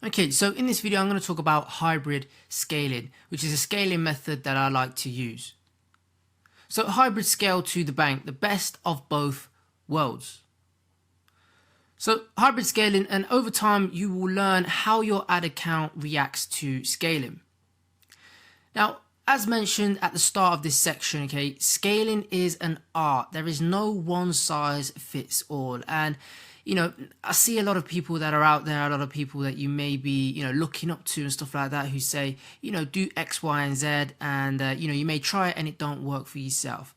Okay, so in this video, I'm going to talk about hybrid scaling, which is a scaling method that I like to use. So hybrid scale to the bank, the best of both worlds. So hybrid scaling, and over time, you will learn how your ad account reacts to scaling. Now, as mentioned at the start of this section, okay, scaling is an art. There is no one size fits all. And I see a lot of people that are out there, a lot of people that you may be, looking up to and stuff like that, who say, do X, Y, and Z, and you may try it and it don't work for yourself.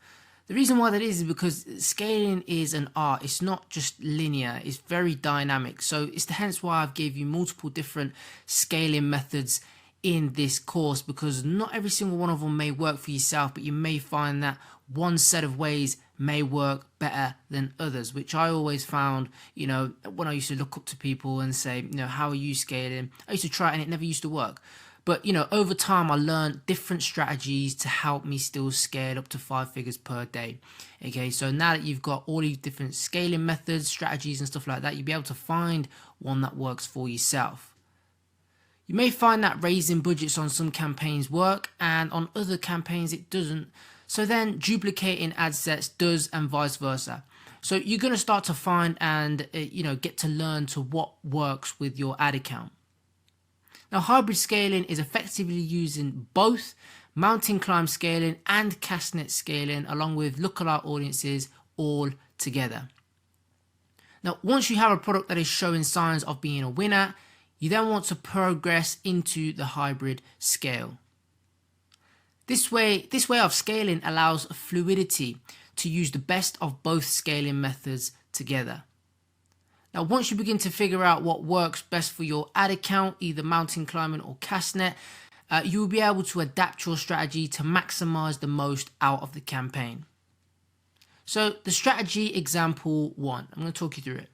The reason why that is because scaling is an art. It's not just linear. It's very dynamic. So it's hence why I've gave you multiple different scaling methods in this course, because not every single one of them may work for yourself, but you may find that one set of ways may work better than others, which I always found, when I used to look up to people and say, how are you scaling? I used to try it and it never used to work. But, over time, I learned different strategies to help me still scale up to 5 figures per day. Okay, so now that you've got all these different scaling methods, strategies and stuff like that, you'll be able to find one that works for yourself. You may find that raising budgets on some campaigns work and on other campaigns it doesn't. So then duplicating ad sets does, and vice versa. So you're going to start to find and get to learn to what works with your ad account. Now, hybrid scaling is effectively using both mountain climb scaling and castnet scaling along with lookalike audiences all together. Now, once you have a product that is showing signs of being a winner, you then want to progress into the hybrid scale. This way of scaling allows fluidity to use the best of both scaling methods together. Now, once you begin to figure out what works best for your ad account, either mountain climbing or castnet, you will be able to adapt your strategy to maximize the most out of the campaign. So the strategy example 1, I'm going to talk you through it.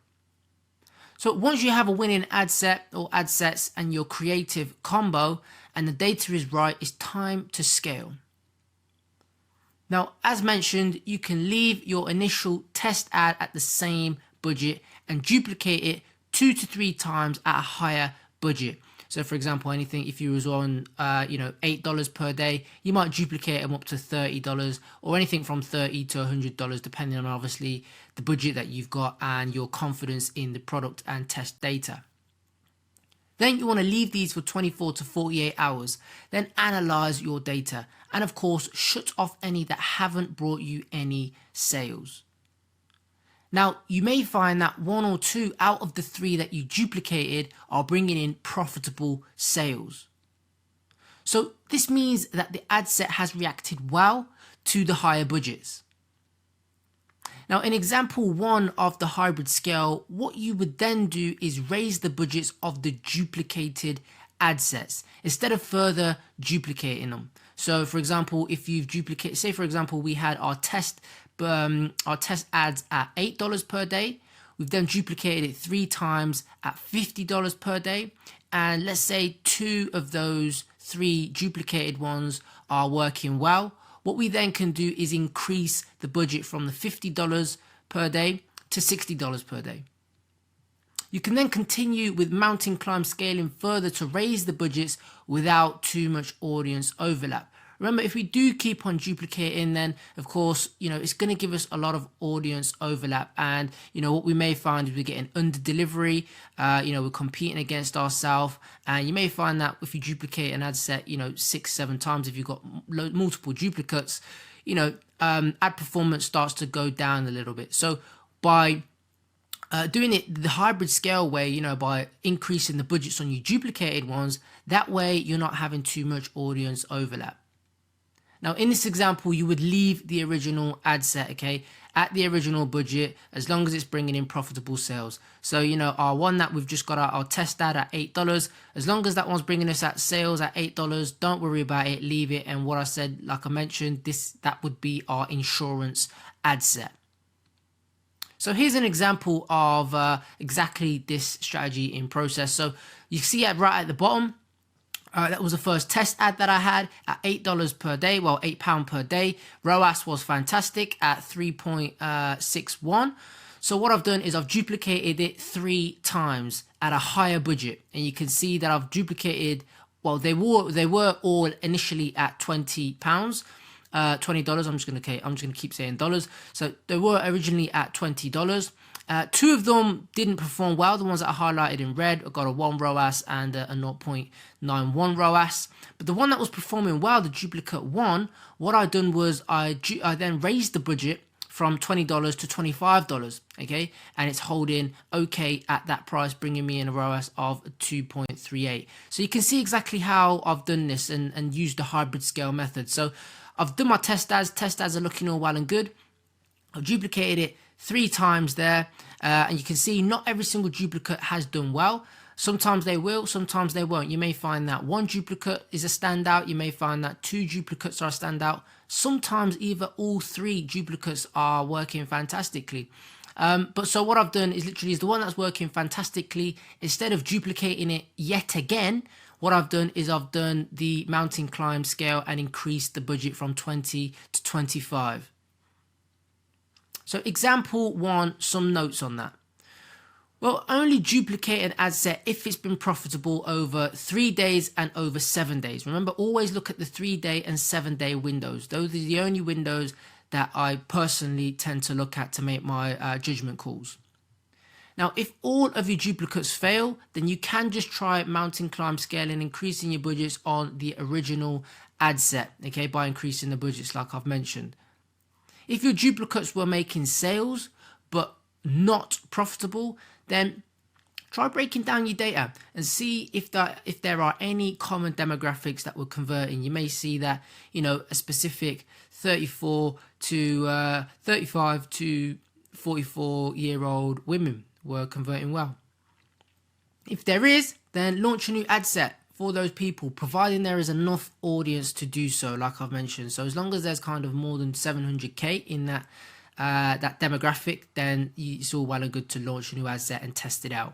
So once you have a winning ad set or ad sets and your creative combo and the data is right, it's time to scale. Now, as mentioned, you can leave your initial test ad at the same budget and duplicate it 2 to 3 times at a higher budget. So for example, if you was on $8 per day, you might duplicate them up to $30, or anything from $30 to $100, depending on obviously the budget that you've got and your confidence in the product and test data. Then you want to leave these for 24 to 48 hours, then analyze your data, and of course shut off any that haven't brought you any sales. Now, you may find that 1 or 2 out of the 3 that you duplicated are bringing in profitable sales. So this means that the ad set has reacted well to the higher budgets. Now, in example 1 of the hybrid scale, what you would then do is raise the budgets of the duplicated ad sets instead of further duplicating them. So for example, if you've duplicated, say for example, we had our test ads at $8 per day. We've then duplicated it 3 times at $50 per day. And let's say 2 of those 3 duplicated ones are working well. What we then can do is increase the budget from the $50 per day to $60 per day. You can then continue with mountain climb scaling further to raise the budgets without too much audience overlap. Remember, if we do keep on duplicating, then of course, it's going to give us a lot of audience overlap. And, what we may find is we're getting under delivery, we're competing against ourselves. And you may find that if you duplicate an ad set, 6, 7 times, if you've got multiple duplicates, ad performance starts to go down a little bit. So by doing it the hybrid scale way, by increasing the budgets on your duplicated ones, that way you're not having too much audience overlap. Now, in this example, you would leave the original ad set, okay, at the original budget, as long as it's bringing in profitable sales. So, our one that we've just got our test ad at $8, as long as that one's bringing us at sales at $8, don't worry about it, leave it. And what I said, like I mentioned, that would be our insurance ad set. So here's an example of exactly this strategy in process. So you see it right at the bottom. That was the first test ad that I had at $8 per day, £8 per day. ROAS was fantastic at 3.61. So what I've done is I've duplicated it 3 times at a higher budget, and you can see that I've duplicated, well, they were all initially at £20, $20. I'm just gonna keep saying dollars. So they were originally at $20. 2 of them didn't perform well. The ones that are highlighted in red, I got a 1 ROAS and a 0.91 ROAS. But the one that was performing well, the duplicate one, what I done was I then raised the budget from $20 to $25, okay, and it's holding okay at that price, bringing me in a ROAS of 2.38. So you can see exactly how I've done this and used the hybrid scale method. So I've done my test ads are looking all well and good. I've duplicated it 3 times there, and you can see not every single duplicate has done well. Sometimes they will, sometimes they won't. You may find that 1 duplicate is a standout. You may find that 2 duplicates are a standout. Sometimes either all 3 duplicates are working fantastically. But so what I've done is literally the one that's working fantastically. Instead of duplicating it yet again, what I've done is I've done the mountain climb scale and increased the budget from 20 to 25. So example 1, some notes on that. Well, only duplicate an ad set if it's been profitable over 3 days and over 7 days. Remember, always look at the 3-day and 7-day windows. Those are the only windows that I personally tend to look at to make my judgment calls. Now, if all of your duplicates fail, then you can just try mountain climb scaling, increasing your budgets on the original ad set, okay, by increasing the budgets like I've mentioned. If your duplicates were making sales but not profitable, then try breaking down your data and see if there are any common demographics that were converting. You may see that, you know, a specific 35 to 44-year-old women were converting well. If there is, then launch a new ad set for those people, providing there is enough audience to do so, like I've mentioned. So as long as there's kind of more than 700k in that demographic, then it's all well and good to launch a new ad set and test it out.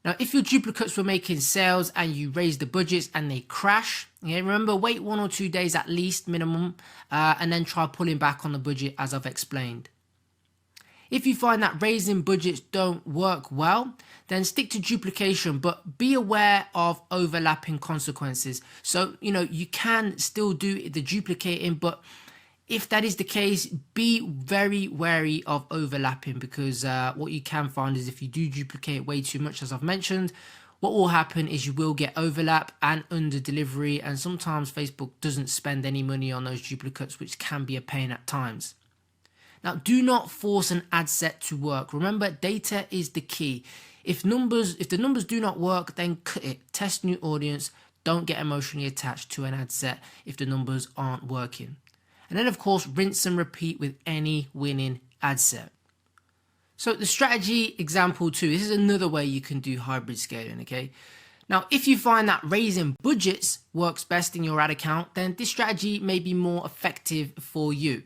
Now, if your duplicates were making sales and you raise the budgets and they crash, okay, remember, wait 1 or 2 days at least minimum, and then try pulling back on the budget as I've explained. If you find that raising budgets don't work well, then stick to duplication, but be aware of overlapping consequences. So, you know, you can still do the duplicating, but if that is the case, be very wary of overlapping, because what you can find is if you do duplicate way too much, as I've mentioned, what will happen is you will get overlap and under delivery, and sometimes Facebook doesn't spend any money on those duplicates, which can be a pain at times. Now, do not force an ad set to work. Remember, data is the key. If the numbers do not work, then cut it. Test new audience. Don't get emotionally attached to an ad set if the numbers aren't working. And then, of course, rinse and repeat with any winning ad set. So the strategy example 2, this is another way you can do hybrid scaling, okay? Now, if you find that raising budgets works best in your ad account, then this strategy may be more effective for you.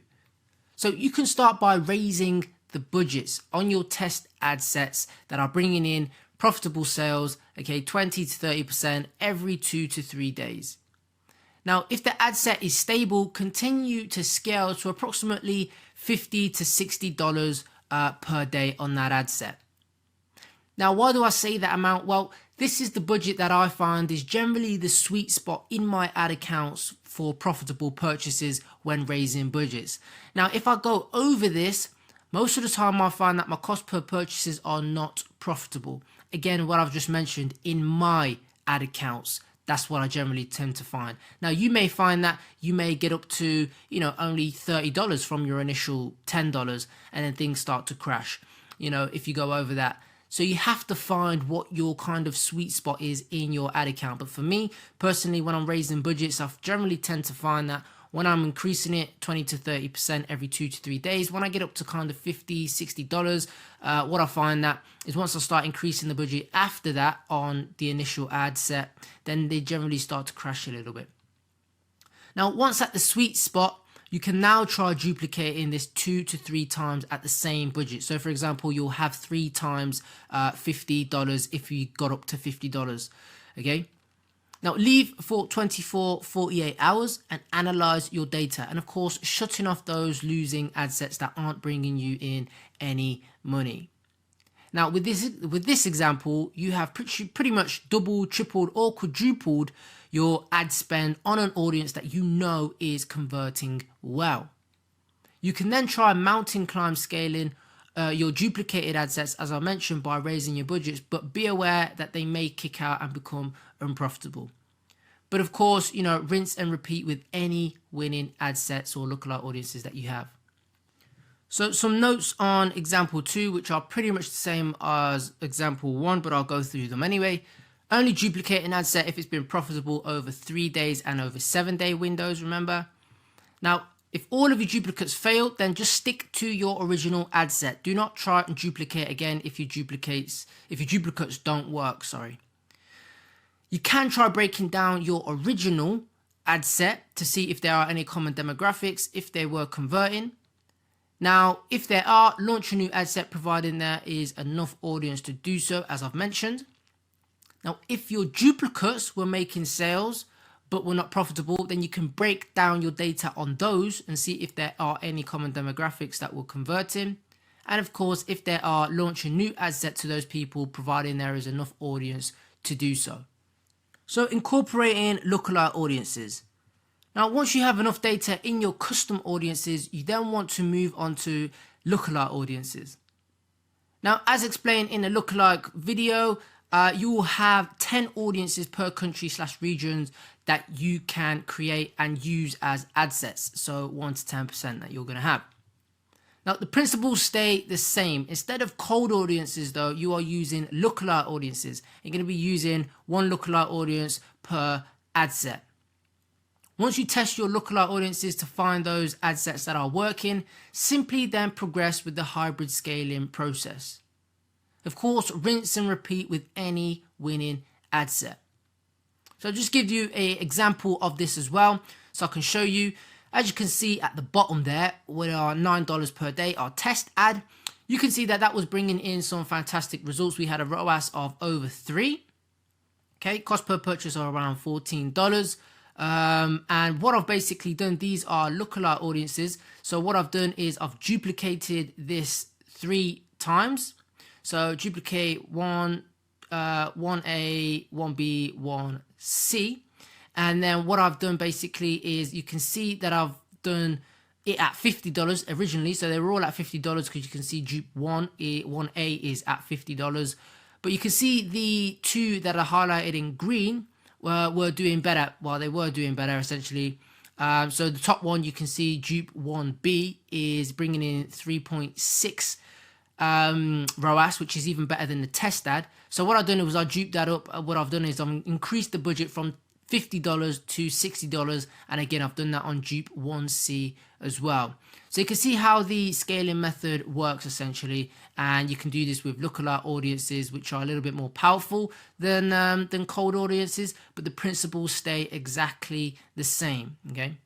So you can start by raising the budgets on your test ad sets that are bringing in profitable sales, okay, 20 to 30% every 2 to 3 days. Now, if the ad set is stable, continue to scale to approximately $50 to $60 per day on that ad set. Now, why do I say that amount? Well, this is the budget that I find is generally the sweet spot in my ad accounts for profitable purchases when raising budgets. Now, if I go over this, most of the time I find that my cost per purchases are not profitable. Again, what I've just mentioned in my ad accounts, that's what I generally tend to find. Now, you may find that you may get up to, you know, only $30 from your initial $10, and then things start to crash, you know, if you go over that. So you have to find what your kind of sweet spot is in your ad account. But for me, personally, when I'm raising budgets, I generally tend to find that when I'm increasing it 20 to 30% every 2 to 3 days, when I get up to kind of $50, $60, what I find that is once I start increasing the budget after that on the initial ad set, then they generally start to crash a little bit. Now, once at the sweet spot, you can now try duplicating this 2 to 3 times at the same budget. So for example, you'll have 3 times $50 if you got up to $50, okay? Now leave for 24, 48 hours and analyze your data. And of course, shutting off those losing ad sets that aren't bringing you in any money. Now with this example, you have pretty much doubled, tripled or quadrupled your ad spend on an audience that you know is converting well. You can then try mountain climb scaling your duplicated ad sets, as I mentioned, by raising your budgets, but be aware that they may kick out and become unprofitable. But of course, rinse and repeat with any winning ad sets or lookalike audiences that you have. So some notes on example 2, which are pretty much the same as example 1, but I'll go through them anyway. Only duplicate an ad set if it's been profitable over 3 days and over 7-day windows, remember. Now, if all of your duplicates fail, then just stick to your original ad set. Do not try and duplicate again if your duplicates don't work, You can try breaking down your original ad set to see if there are any common demographics, if they were converting. Now, if there are, launch a new ad set providing there is enough audience to do so, as I've mentioned. Now, if your duplicates were making sales but were not profitable, then you can break down your data on those and see if there are any common demographics that will convert in. And of course, if there are, launch a new ad set to those people, providing there is enough audience to do so. So incorporating lookalike audiences. Now, once you have enough data in your custom audiences, you then want to move on to lookalike audiences. Now, as explained in a lookalike video, you will have 10 audiences per country/regions that you can create and use as ad sets. So 1 to 10% that you're going to have. Now, the principles stay the same. Instead of cold audiences, though, you are using lookalike audiences. You're going to be using one lookalike audience per ad set. Once you test your lookalike audiences to find those ad sets that are working, simply then progress with the hybrid scaling process. Of course, rinse and repeat with any winning ad set. So I'll just give you an example of this as well, so I can show you. As you can see at the bottom there, with our $9 per day, our test ad, you can see that that was bringing in some fantastic results. We had a ROAS of over 3. Okay, cost per purchase are around $14. And what I've basically done, these are lookalike audiences. So what I've done is I've duplicated this 3 times. So duplicate 1A, 1B, 1C. And then what I've done basically is you can see that I've done it at $50 originally. So they were all at $50 because you can see dupe 1A is at $50. But you can see the 2 that are highlighted in green were doing better. Well, they were doing better essentially. So the top one, you can see dupe 1B is bringing in 3.6 ROAS, which is even better than the test ad. So what I've done was I duped that up. What I've done is I've increased the budget from $50 to $60, and again I've done that on dupe 1C as well. So you can see how the scaling method works essentially, and you can do this with lookalike audiences, which are a little bit more powerful than cold audiences, but the principles stay exactly the same. Okay.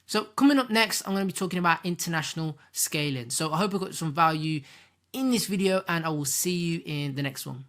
So coming up next, I'm going to be talking about international scaling. So I hope I got some value in this video, and I will see you in the next one.